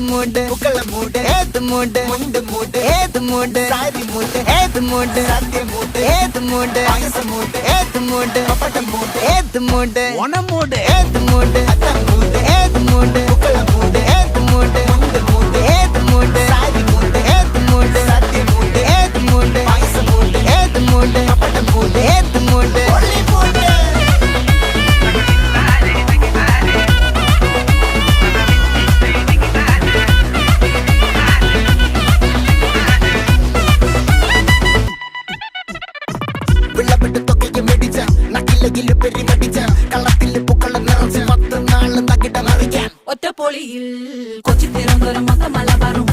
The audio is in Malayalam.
മൂട് പുക്കള മൂട് ഏത് മൂട് മുണ്ട് മൂട് ഏത് മൂട് സാരി മൂട് ഏത് മൂട് സദ്യ മൂട് ഏത് മൂട് പായസ മൂട് ഏത് മൂട് പപ്പടം മൂട് ഏത് മൂട് ഓണം മൂട് ഏത് മൂട് അത്തം മൂട് ഏത് മൂട് പുക്കള മൂട് ഏത് മൂട് മുണ്ട് മൂട് ഏത് മൂട് സാരി മൂട് ഏത് മൂട് സദ്യ മൂട് ഏത് മൂട് പായസ മൂട് ഏത് മൂട് പപ്പടം മൂട് ഏത് മൂട് ഒള്ളി മൂട് ഒറ്റപ്പൊളിയിൽ കൊച്ചി തിരുവനന്തപുരം മൊത്തം മലബാറും